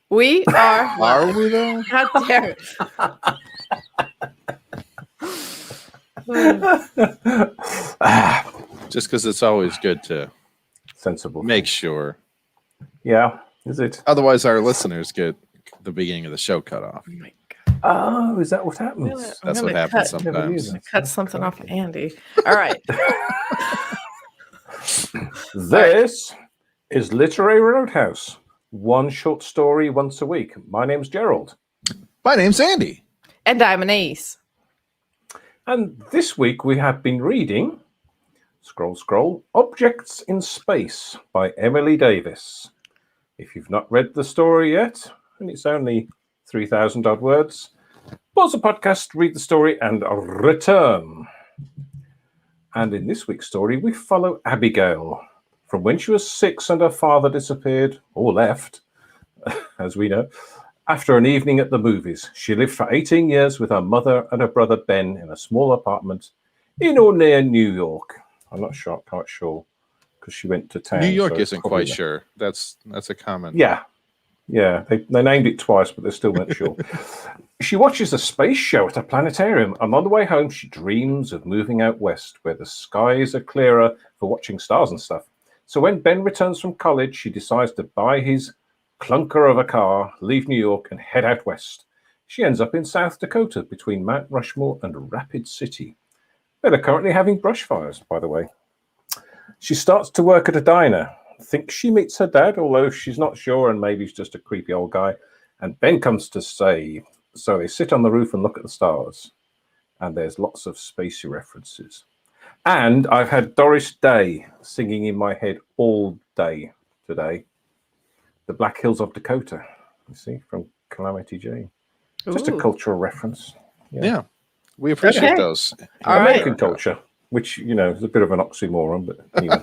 We are Are live. we though? How dare Just because it's always good to Sensible. make sure. Yeah, is it? Otherwise, our listeners get the beginning of the show cut off. Oh my God. Oh, is that what happens? I'm That's gonna what happens cut- sometimes. Cut something off of Andy. All right. This is Literary Roadhouse. One short story once a week. My name's Gerald. My name's Andy. And I'm an ace. And this week we have been reading, scroll, Objects in Space by Emily Davis. If you've not read the story yet, and it's only 3,000 odd words, pause the podcast, read the story, and return. And in this week's story, we follow Abigail from when she was 6 and her father disappeared, or left, as we know, after an evening at the movies. She lived for 18 years with her mother and her brother Ben in a small apartment in or near New York. I'm not quite sure, because she went to town. New York so isn't probably quite sure. That's a comment. Yeah. They named it twice, but they still weren't sure. She watches a space show at a planetarium, and on the way home, she dreams of moving out west, where the skies are clearer for watching stars and stuff. So when Ben returns from college, she decides to buy his clunker of a car, leave New York, and head out west. She ends up in South Dakota, between Mount Rushmore and Rapid City. They're currently having brush fires, by the way. She starts to work at a diner. Thinks she meets her dad, although she's not sure, and maybe he's just a creepy old guy. And Ben comes to stay. So they sit on the roof and look at the stars. And there's lots of spacey references. And I've had Doris Day singing in my head all day today. The Black Hills of Dakota, you see, from Calamity Jane. Just a cultural reference. Yeah. We appreciate Okay. those. All American right. culture, which, you know, is a bit of an oxymoron, but anyway.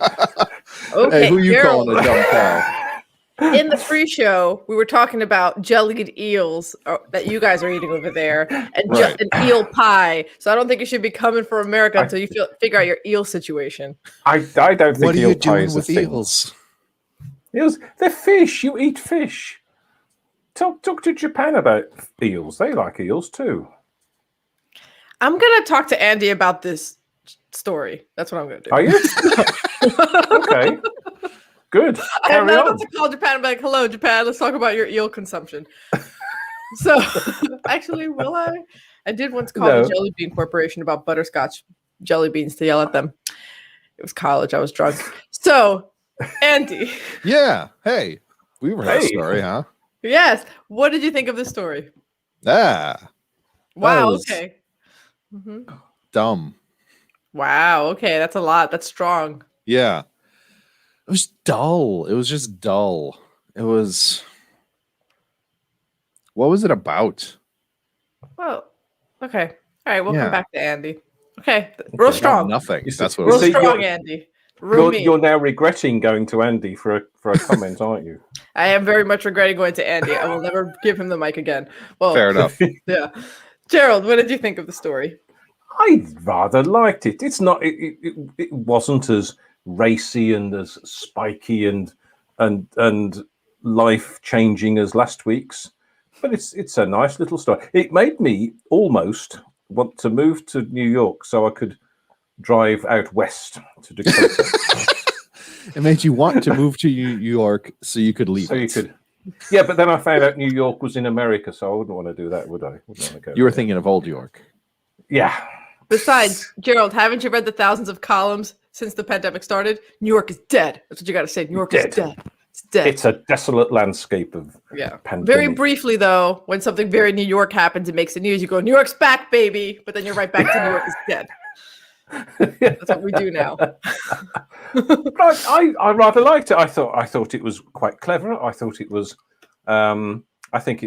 Okay, Hey, who you Gerald, calling a dumb cow? in the pre-show, we were talking about jellied eels that you guys are eating over there, and Right. an eel pie. So I don't think you should be coming for America until you figure out your eel situation. I don't think What are eel you pie doing is a with thing. eels? Eels, they're fish. You eat fish. Talk to Japan about eels. They like eels too. I'm gonna talk to Andy about this story. That's what I'm gonna do. Are you? Okay. Good. I'm Carry not on. about to call Japan and be like, hello, Japan, let's talk about your eel consumption. So, actually, will I? I did once call No. the Jelly Bean Corporation about butterscotch jelly beans to yell at them. It was college. I was drunk. So, Andy. Yeah. Hey, we were that Hey. story, huh? Yes. What did you think of this story? Ah, Wow. was- Okay. hmm dumb. Wow. Okay. That's a lot. That's strong. Yeah. It was dull. It was just dull. It was. What was it about? Well, okay. All right. We'll Yeah. come back to Andy. Okay. Real strong. Nothing. You see- That's what Real it was. see, strong, you're- Andy. Real mean. You're now regretting going to Andy for a comment, aren't you? I am very much regretting going to Andy. I will never give him the mic again. Well, Fair enough. yeah. Gerald, what did you think of the story? I rather liked it. It's not. It wasn't as racy and as spiky and life changing as last week's, but it's a nice little story. It made me almost want to move to New York so I could drive out west to Dakota. It made you want to move to New York so you could leave. So you it. could. Yeah, but then I found out New York was in America, so I wouldn't want to do that, would I? Wouldn't want to go You were there. thinking of Old York. Yeah. Besides, Gerald, haven't you read the thousands of columns since the pandemic started? New York is dead. That's what you got to say. New York is Dead. dead. It's dead. It's a desolate landscape of Yeah. pandemic. Very briefly, though, when something very New York happens, it makes the news. You go, New York's back, baby. But then you're right back to New York is dead. That's what we do now. But I rather liked it. I thought it was quite clever. I thought it was. I think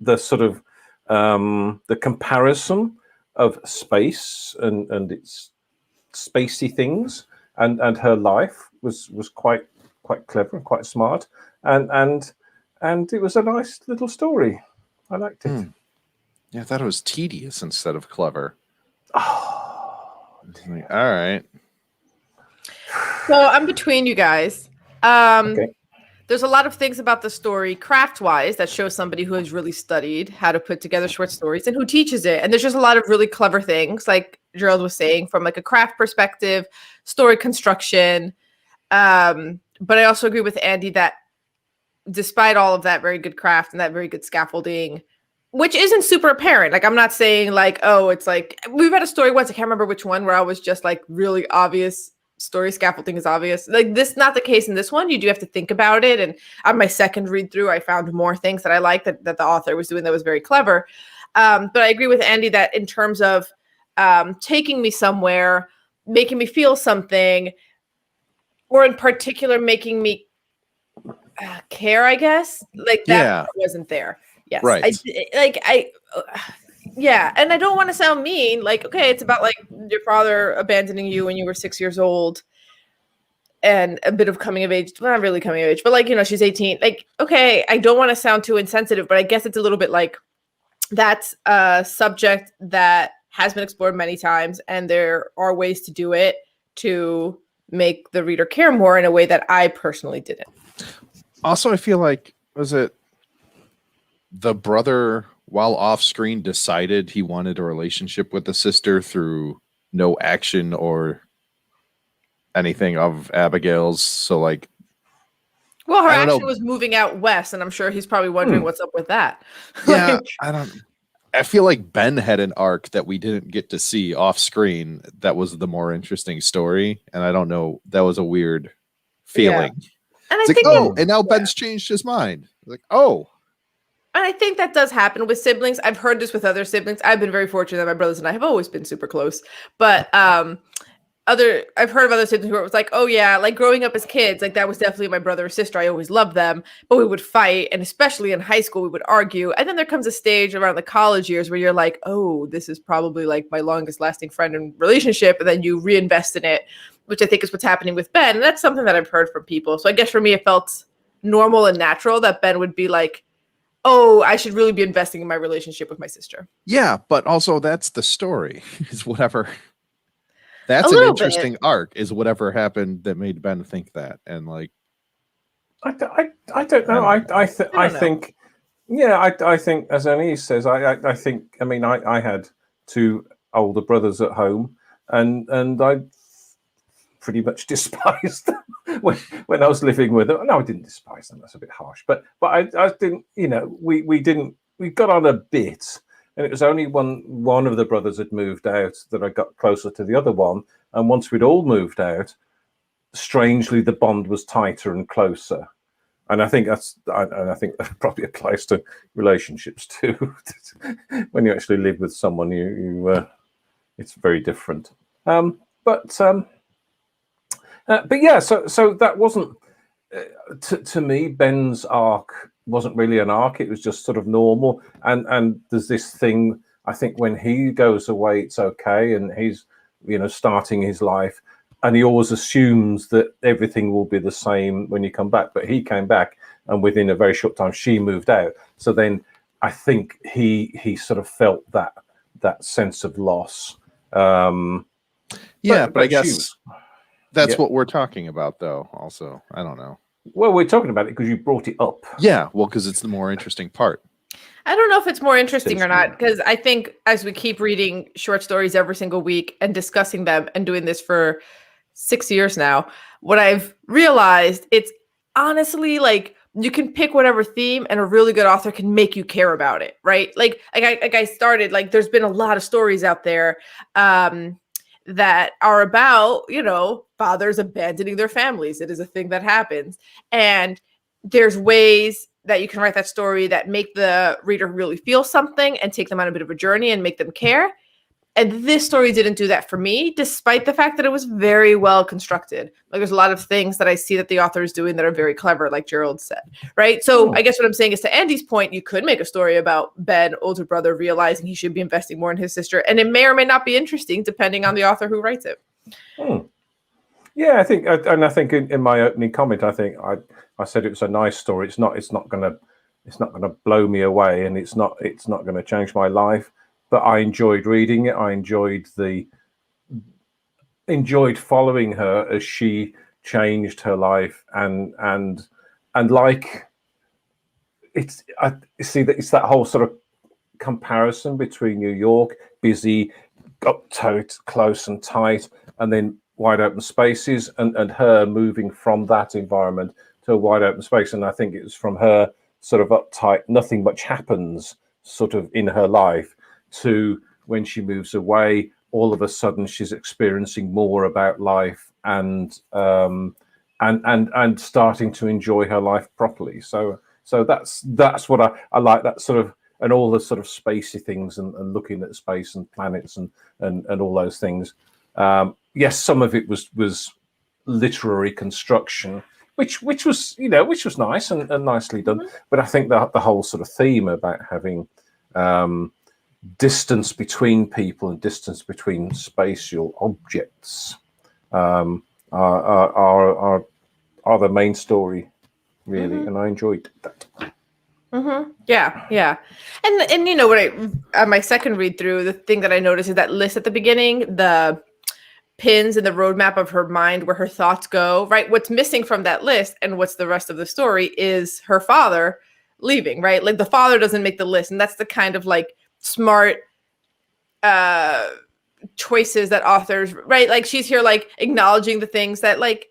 the sort of the comparison of space and its spacey things and her life was quite clever and quite smart, and it was a nice little story. I liked it. Yeah, I thought it was tedious instead of clever. Oh, Like, all right. So I'm between you guys. Okay. there's a lot of things about the story craft-wise that shows somebody who has really studied how to put together short stories and who teaches it. And there's just a lot of really clever things, like Gerald was saying, from like a craft perspective, story construction. But I also agree with Andy that despite all of that very good craft and that very good scaffolding, which isn't super apparent. Like, I'm not saying like, oh, it's like, we read a story once, I can't remember which one, where I was just like, really obvious story scaffolding is obvious. Like, this not the case in this one. You do have to think about it. And on my second read through, I found more things that I liked that the author was doing that was very clever. But I agree with Andy that in terms of taking me somewhere, making me feel something, or in particular, making me care, I guess, like that wasn't there. Yes. Right. Yeah. And I don't want to sound mean. Like, okay, it's about like your father abandoning you when you were 6 years old and a bit of coming of age. Well, not really coming of age, but like, you know, she's 18. Like, okay, I don't want to sound too insensitive, but I guess it's a little bit like that's a subject that has been explored many times. And there are ways to do it to make the reader care more in a way that I personally didn't. Also, I feel like, was it the brother, while off screen, decided he wanted a relationship with the sister through no action or anything of Abigail's? So, like, well, her action was moving out west, and I'm sure he's probably wondering what's up with that. Yeah, I feel like Ben had an arc that we didn't get to see off screen. That was the more interesting story, and I don't know. That was a weird feeling. Yeah. And it's like, and now Ben's changed his mind. Like, oh. And I think that does happen with siblings. I've heard this with other siblings. I've been very fortunate that my brothers and I have always been super close. But I've heard of other siblings where it was like, oh yeah, like growing up as kids, like that was definitely my brother or sister. I always loved them, but we would fight. And especially in high school, we would argue. And then there comes a stage around the college years where you're like, oh, this is probably like my longest lasting friend and relationship. And then you reinvest in it, which I think is what's happening with Ben. And that's something that I've heard from people. So I guess for me, it felt normal and natural that Ben would be like, oh, I should really be investing in my relationship with my sister. Yeah, but also that's the story, is whatever. That's an interesting arc, is whatever happened that made Ben think that. And like, I don't know. I think, I think, as Anise says, I think, I mean, I had two older brothers at home, and I pretty much despised them when I was living with them. No, I didn't despise them. That's a bit harsh, but I didn't. You know, we got on a bit, and it was only one of the brothers had moved out that I got closer to the other one. And once we'd all moved out, strangely the bond was tighter and closer. And I think that probably applies to relationships too. When you actually live with someone, you it's very different. But yeah, so that wasn't to me. Ben's arc wasn't really an arc; it was just sort of normal. And there's this thing. I think when he goes away, it's okay, and he's starting his life, and he always assumes that everything will be the same when you come back. But he came back, and within a very short time, she moved out. So then I think he sort of felt that sense of loss. But I guess. That's what we're talking about, though, also. I don't know. Well, we're talking about it because you brought it up. Yeah, well, because it's the more interesting part. I don't know if it's more interesting or not, because I think as we keep reading short stories every single week and discussing them and doing this for 6 years now, what I've realized, it's honestly like you can pick whatever theme and a really good author can make you care about it, right? Like I started, like there's been a lot of stories out there that are about, fathers abandoning their families. It is a thing that happens. And there's ways that you can write that story that make the reader really feel something and take them on a bit of a journey and make them care. And this story didn't do that for me, despite the fact that it was very well constructed. Like there's a lot of things that I see that the author is doing that are very clever, like Gerald said, right? So I guess what I'm saying is, to Andy's point, you could make a story about Ben, older brother, realizing he should be investing more in his sister. And it may or may not be interesting depending on the author who writes it. Yeah, I think in my opening comment, I think I said it was a nice story. It's not gonna blow me away, and it's not gonna change my life. But I enjoyed reading it. I enjoyed following her as she changed her life and like it's that whole sort of comparison between New York, busy, uptight, close and tight, and then wide open spaces, and her moving from that environment to a wide open space. And I think it was from her sort of uptight, nothing much happens sort of in her life, to when she moves away, all of a sudden she's experiencing more about life and starting to enjoy her life properly. So that's what I like, that sort of, and all the sort of spacey things and looking at space and planets and all those things. Yes, some of it was literary construction, which was nice and nicely done. But I think that the whole sort of theme about having distance between people and distance between spatial objects are the main story, really, and I enjoyed that. Yeah. And you know what, on my second read through, the thing that I noticed is that list at the beginning, the pins in the roadmap of her mind where her thoughts go, right? What's missing from that list and what's the rest of the story is her father leaving, right? Like the father doesn't make the list, and that's the kind of like smart choices that authors, right? Like she's here like acknowledging the things that like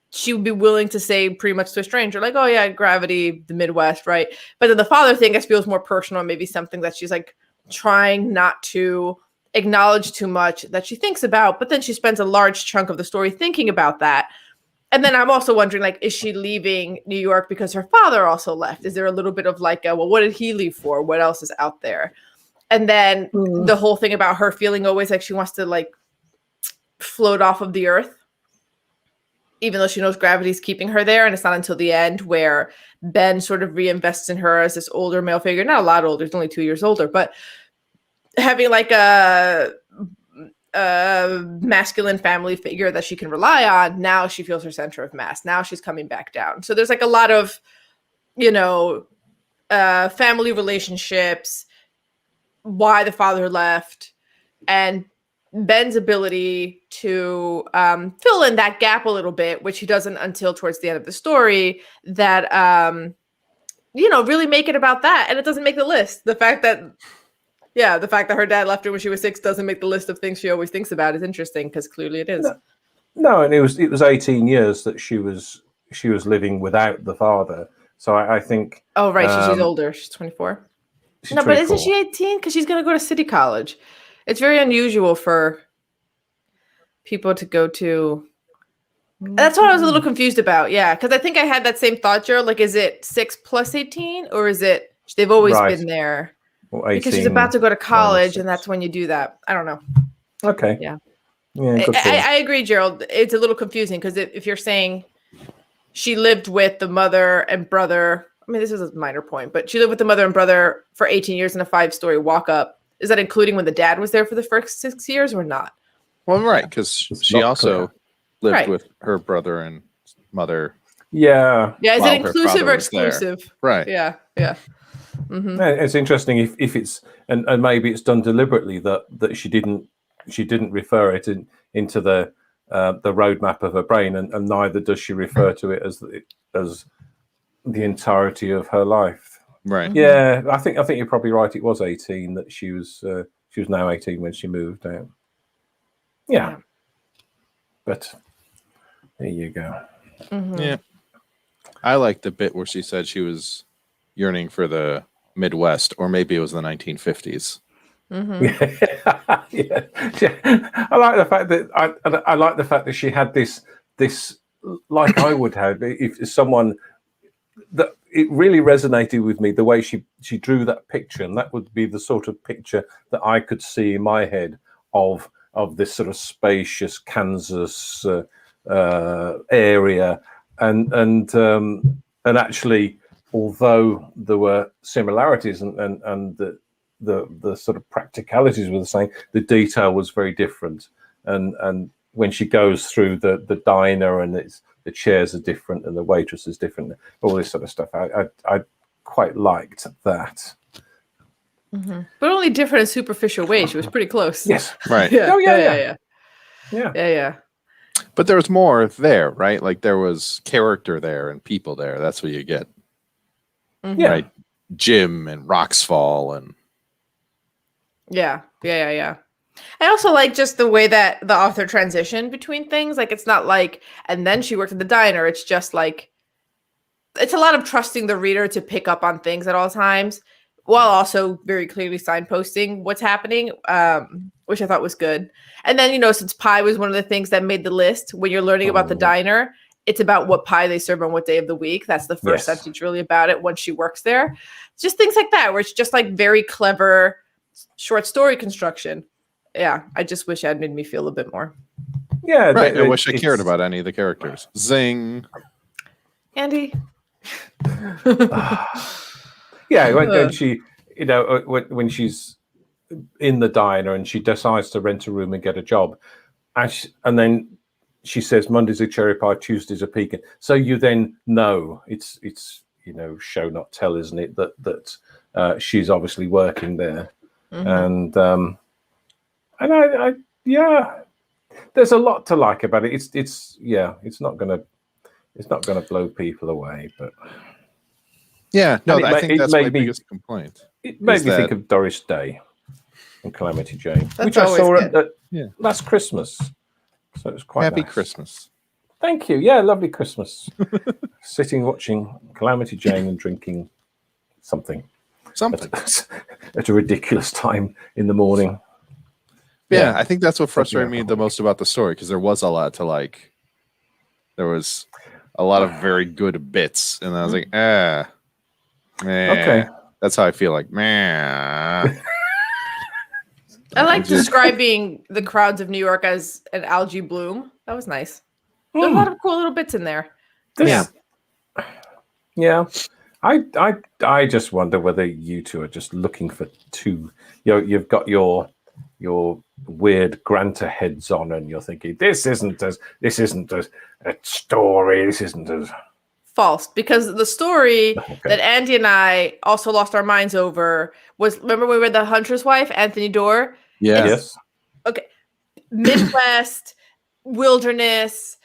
she would be willing to say pretty much to a stranger, like, oh yeah, gravity, the Midwest, right? But then the father thing, I guess, feels more personal, maybe something that she's like trying not to acknowledge too much, that she thinks about, but then she spends a large chunk of the story thinking about that. And then I'm also wondering, like, is she leaving New York because her father also left? Is there a little bit of like, well, what did he leave for? What else is out there? And then the whole thing about her feeling always like she wants to like float off of the earth, even though she knows gravity's keeping her there. And it's not until the end where Ben sort of reinvests in her as this older male figure, not a lot older, he's only 2 years older, but having like a masculine family figure that she can rely on. Now she feels her center of mass. Now she's coming back down. So there's like a lot of, family relationships, why the father left, and Ben's ability to fill in that gap a little bit, which he doesn't until towards the end of the story, that, really make it about that. And it doesn't make the list. The fact that her dad left her when she was 6 doesn't make the list of things she always thinks about is interesting, because clearly it is. No, and it was 18 years that she was living without the father. So I think. Oh, right. She's older. She's 24. She's no, 24. But isn't she 18? Because she's going to go to city college. It's very unusual for people to go to. That's what I was a little confused about. Yeah, because I think I had that same thought, Gerald. Like, is it 6 plus 18, or is it they've always been there? Well, 18, because she's about to go to college, and that's when you do that. I don't know. Okay. Yeah. I agree, Gerald. It's a little confusing because if you're saying she lived with the mother and brother, I mean, this is a minor point, but she lived with the mother and brother for 18 years in a 5-story walk-up. Is that including when the dad was there for the first 6 years or not? Well, right, because she also lived with her brother and mother. Yeah. Yeah, is it inclusive or exclusive? Right. Yeah. Mm-hmm. It's interesting if it's and maybe it's done deliberately that she didn't refer it into the roadmap of her brain, and neither does she refer to it as the entirety of her life. Right. Yeah, I think you're probably right. It was 18 that she was now 18 when she moved out. Yeah. But there you go. Mm-hmm. Yeah. I like the bit where she said she was yearning for the Midwest, or maybe it was the 1950s. Mm-hmm. Yeah. I like the fact that she had this like I would have if someone that it really resonated with me, the way she drew that picture, and that would be the sort of picture that I could see in my head of this sort of spacious Kansas area, and actually, although there were similarities and the sort of practicalities were the same, the detail was very different. And when she goes through the diner and the chairs are different and the waitress is different, all this sort of stuff, I quite liked that. Mm-hmm. But only different in superficial ways. She was pretty close. Yes. Right. Yeah. Oh yeah. But there was more there, right? Like there was character there and people there. That's what you get. Yeah. Right. Jim and Roxfall and Yeah. I also like just the way that the author transitioned between things. Like it's not like, and then she worked at the diner. It's just like, it's a lot of trusting the reader to pick up on things at all times, while also very clearly signposting what's happening, which I thought was good. And then, since pie was one of the things that made the list, when you're learning about the diner, it's about what pie they serve on what day of the week. That's the first sentence really about it once she works there. Just things like that, where it's just like very clever short story construction. Yeah, I just wish it had made me feel a bit more. Yeah, right. I wish I cared about any of the characters. Zing. Andy. Yeah, when she, when she's in the diner and she decides to rent a room and get a job, and then she says Monday's a cherry pie, Tuesday's a pecan. So you then know it's show not tell, isn't it? That she's obviously working there, and I there's a lot to like about it. It's not gonna blow people away, but yeah, no, I think that's my biggest complaint. It made me think of Doris Day and Calamity Jane, That's which I saw at Yeah. last Christmas. So it was quite Happy nice. Christmas. Thank you. Yeah, lovely Christmas. Sitting watching Calamity Jane and drinking something at a ridiculous time in the morning. Yeah, I think that's what frustrated me the most about the story, because there was a lot to like. There was a lot of very good bits, and I was like, okay, that's how I feel. Like, man. I like describing the crowds of New York as an algae bloom. That was nice. There's a lot of cool little bits in there. Yeah. I just wonder whether you two are just looking for two. You've got your weird Granta heads on, and you're thinking this isn't a story. This isn't as false, because the story that Andy and I also lost our minds over was, remember we read The Hunter's Wife, Anthony Doerr? Yes. Okay. Midwest, wilderness,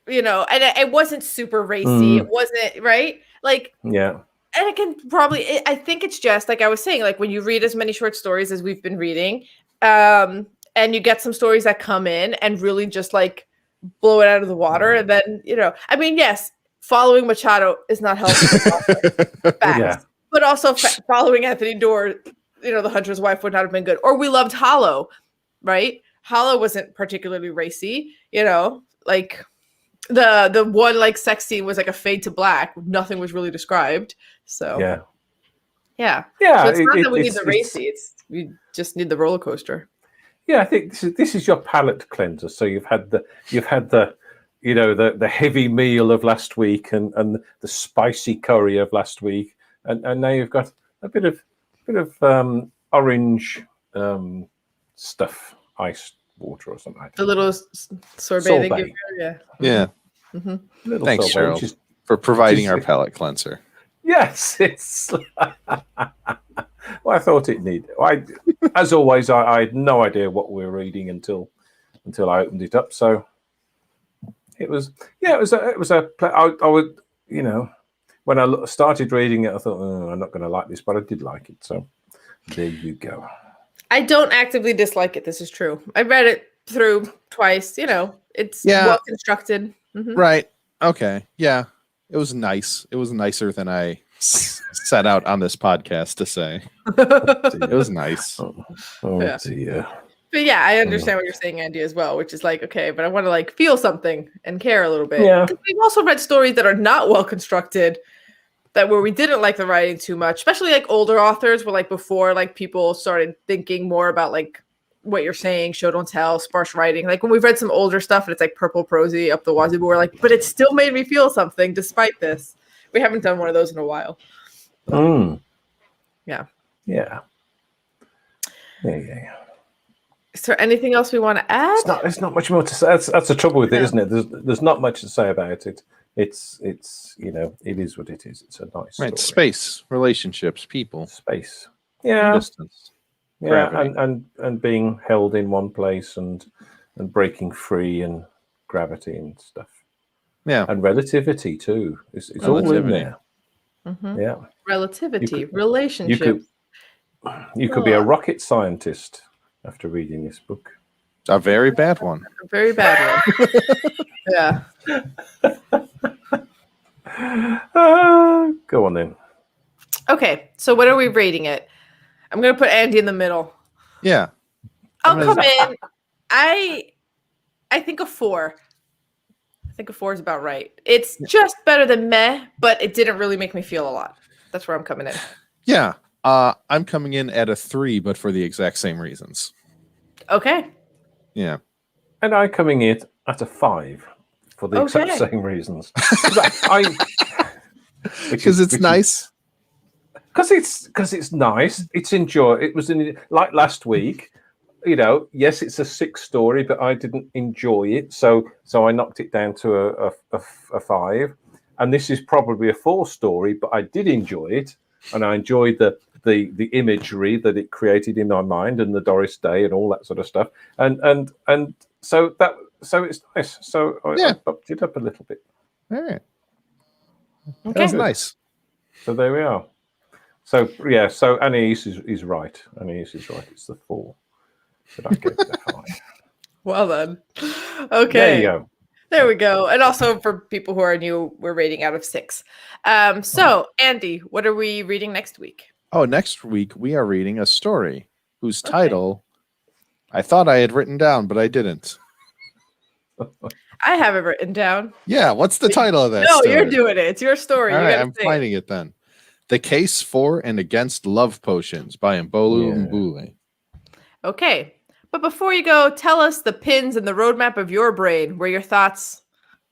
and it wasn't super racy. It wasn't, right? Like, yeah. And it can probably, I think it's just, like I was saying, like when you read as many short stories as we've been reading, and you get some stories that come in and really just like blow it out of the water. And then, I mean, yes, following Machado is not helpful. Facts. But also following Anthony Doerr, The Hunter's Wife would not have been good. Or we loved Hollow, right? Hollow wasn't particularly racy, like the one like sex scene was like a fade to black. Nothing was really described. So yeah. So it's not that we need the racy. We just need the roller coaster. Yeah, I think this is your palate cleanser. So you've had the the heavy meal of last week and the spicy curry of last week, and now you've got a bit of orange stuff, iced water or something like that. The little sorbet. They give you, yeah. Little Thanks, sorbet, Cheryl, for providing our palate cleanser. Yes, it's. Well, I thought it needed. As always, I had no idea what we were reading until I opened it up. So it was. Yeah, it was a. I would, when I started reading it, I thought, I'm not going to like this, but I did like it. So there you go. I don't actively dislike it. This is true. I read it through twice. It's well constructed. Right. Okay. Yeah. It was nice. It was nicer than I set out on this podcast to say. It was nice. Oh dear. But yeah, I understand what you're saying, Andy, as well, which is like, okay, but I want to like feel something and care a little bit. Yeah. We've also read stories that are not well constructed, where we didn't like the writing too much, especially like older authors were like before like people started thinking more about like what you're saying, show don't tell, sparse writing. Like when we've read some older stuff and it's like purple prosy up the wazoo, we're like, but it still made me feel something despite this. We haven't done one of those in a while. Yeah. Is there anything else we want to add? It's not much more to say. That's the trouble with it, isn't it? There's not much to say about it. It's it is what it is. It's a nice story. Space, relationships, people, space, distance, and being held in one place and breaking free and gravity and stuff. Yeah. And relativity too. It's all in Relativity. there. Mhm. Yeah. Relativity, You relationships. could be a rocket scientist after reading this book. A very bad one. A very bad one. Yeah. Go on then. Okay, so what are we rating it? I'm gonna put Andy in the middle. Yeah. I'll I'm come gonna- in. I think a 4. I think a 4 is about right. It's just better than meh, but it didn't really make me feel a lot. That's where I'm coming in. Yeah. I'm coming in at a 3, but for the exact same reasons. Okay. Yeah. And I coming in at a 5 for the exact Okay. same reasons. Because it's nice. Because it's nice. It's enjoy. It was like last week. You know, yes, it's a 6 story, but I didn't enjoy it, so I knocked it down to a 5. And this is probably a 4 story, but I did enjoy it, and I enjoyed the imagery that it created in my mind, and the Doris Day and all that sort of stuff. And so it's nice. So I bumped it up a little bit. All right. Okay. That was nice. So there we are. So yeah, so Anais is right. Anais is right. It's the 4. But I gave it a 5. Well then. Okay. There you go. There we go. And also for people who are new, we're rating out of 6. So Andy, what are we reading next week? Oh, next week we are reading a story whose title I thought I had written down, but I didn't. I have it written down. Yeah, what's the title of that No, story? you're doing it. It's your story. All You right, gotta I'm say it. finding it then. The Case for and Against Love Potions by Mbolu Yeah. Mbule. Okay. But before you go, tell us the pins and the roadmap of your brain where your thoughts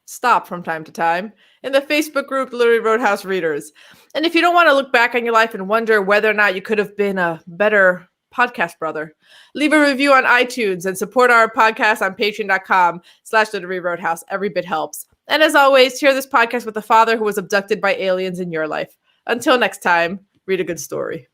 stop from time to time in the Facebook group Literary Roadhouse Readers. And if you don't want to look back on your life and wonder whether or not you could have been a better podcast brother, leave a review on iTunes and support our podcast on patreon.com/Literary Roadhouse. Every bit helps. And as always, share this podcast with a father who was abducted by aliens in your life. Until next time, read a good story.